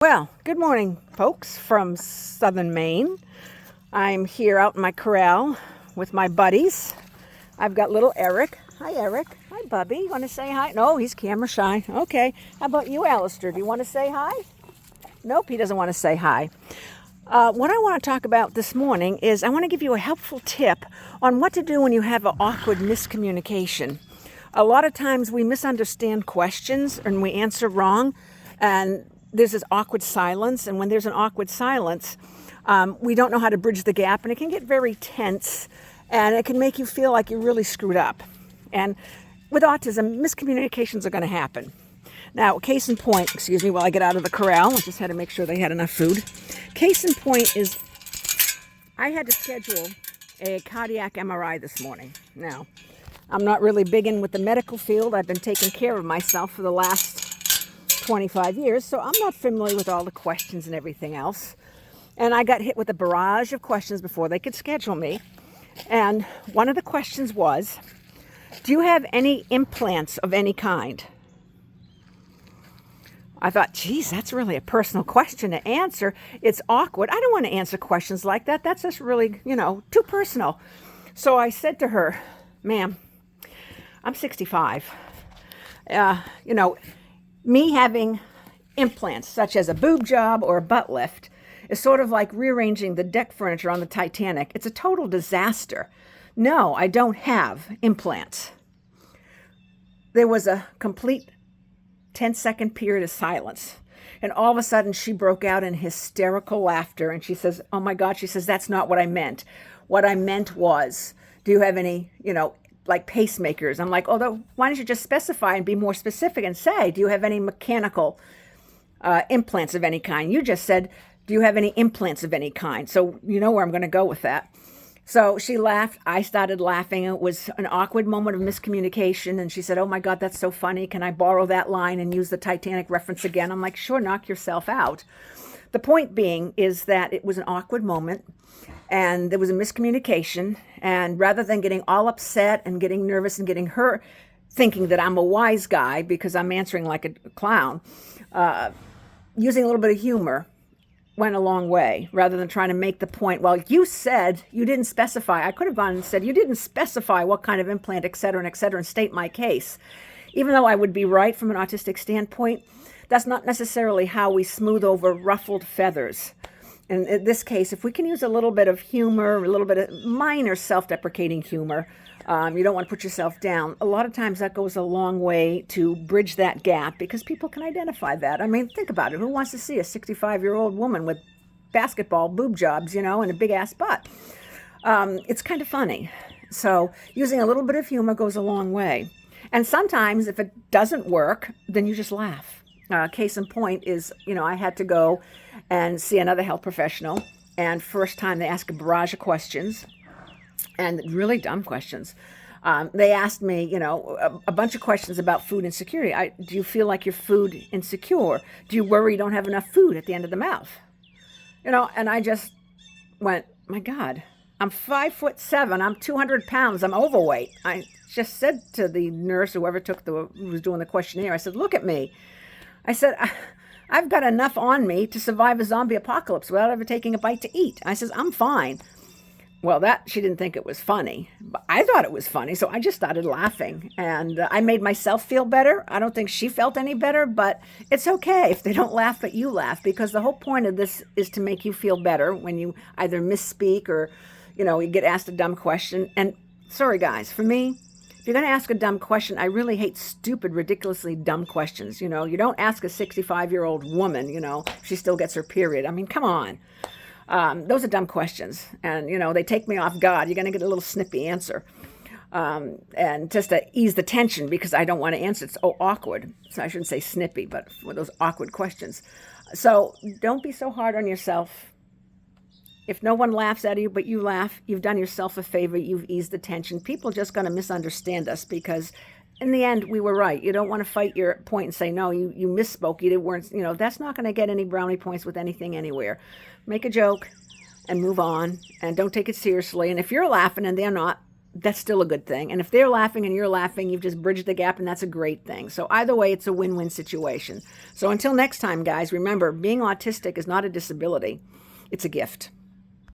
Well, good morning, folks from southern Maine. I'm here out in my corral with my buddies. I've got little Eric. Hi, Eric. Hi, Bubby. You want to say hi? No, he's camera shy. Okay. How about you, Alistair? Do you want to say hi? Nope, he doesn't want to say hi. What I want to talk about this morning is I want to give you a helpful tip on what to do when you have an awkward miscommunication. A lot of times we misunderstand questions and we answer wrong, and there's this awkward silence. And when there's an awkward silence, we don't know how to bridge the gap, and it can get very tense, and it can make you feel like you really screwed up. And with autism, miscommunications are going to happen. Now, case in point, excuse me while I get out of the corral, I just had to make sure they had enough food. Case in point is I had to schedule a cardiac MRI this morning. Now, I'm not really big in with the medical field. I've been taking care of myself for the last 25 years, so I'm not familiar with all the questions and everything else. And I got hit with a barrage of questions before they could schedule me. And one of the questions was, do you have any implants of any kind? I thought, geez, that's really a personal question to answer. It's awkward. I don't want to answer questions like that. That's just really, too personal. So I said to her, ma'am, I'm 65. Me having implants, such as a boob job or a butt lift, is sort of like rearranging the deck furniture on the Titanic. It's a total disaster. No, I don't have implants. There was a complete 10-second period of silence. And all of a sudden, she broke out in hysterical laughter. And she says, oh my God, she says, that's not what I meant. What I meant was, do you have any, like pacemakers? I'm like, although, why don't you just specify and be more specific and say, do you have any mechanical implants of any kind? You just said, do you have any implants of any kind? So you know where I'm going to go with that. So she laughed. I started laughing. It was an awkward moment of miscommunication. And she said, oh my God, that's so funny. Can I borrow that line and use the Titanic reference again? I'm like, sure, knock yourself out. The point being is that it was an awkward moment and there was a miscommunication. And rather than getting all upset and getting nervous and getting her thinking that I'm a wise guy because I'm answering like a clown, using a little bit of humor went a long way, rather than trying to make the point, well, you said you didn't specify. I could have gone and said, you didn't specify what kind of implant, et cetera, and state my case. Even though I would be right from an autistic standpoint, that's not necessarily how we smooth over ruffled feathers. And in this case, if we can use a little bit of humor, a little bit of minor self-deprecating humor, you don't want to put yourself down. A lot of times that goes a long way to bridge that gap because people can identify that. I mean, think about it. Who wants to see a 65-year-old woman with basketball boob jobs, and a big-ass butt? It's kind of funny. So using a little bit of humor goes a long way. And sometimes if it doesn't work, then you just laugh. Case in point is, I had to go and see another health professional. And first time they asked a barrage of questions. And really dumb questions. They asked me, a bunch of questions about food insecurity. Do you feel like you're food insecure? Do you worry you don't have enough food at the end of the mouth? And I just went, my God, I'm 5'7". I'm 200 pounds. I'm overweight. I just said to the nurse, who was doing the questionnaire, I said, look at me. I said, I've got enough on me to survive a zombie apocalypse without ever taking a bite to eat. I says, I'm fine. Well, she didn't think it was funny, but I thought it was funny, so I just started laughing, and I made myself feel better. I don't think she felt any better, but it's okay if they don't laugh, but you laugh, because the whole point of this is to make you feel better when you either misspeak or, you get asked a dumb question. And sorry, guys, for me, if you're going to ask a dumb question, I really hate stupid, ridiculously dumb questions. You don't ask a 65-year-old woman, if she still gets her period. I mean, come on. Those are dumb questions, and they take me off guard. You're going to get a little snippy answer, and just to ease the tension because I don't want to answer. It's so awkward. So I shouldn't say snippy, but for those awkward questions. So don't be so hard on yourself. If no one laughs at you but you laugh, you've done yourself a favor. You've eased the tension. People are just going to misunderstand us because in the end, we were right. You don't want to fight your point and say, no, you misspoke. You weren't, that's not going to get any brownie points with anything anywhere. Make a joke and move on and don't take it seriously. And if you're laughing and they're not, that's still a good thing. And if they're laughing and you're laughing, you've just bridged the gap, and that's a great thing. So either way, it's a win-win situation. So until next time, guys, remember, being autistic is not a disability. It's a gift.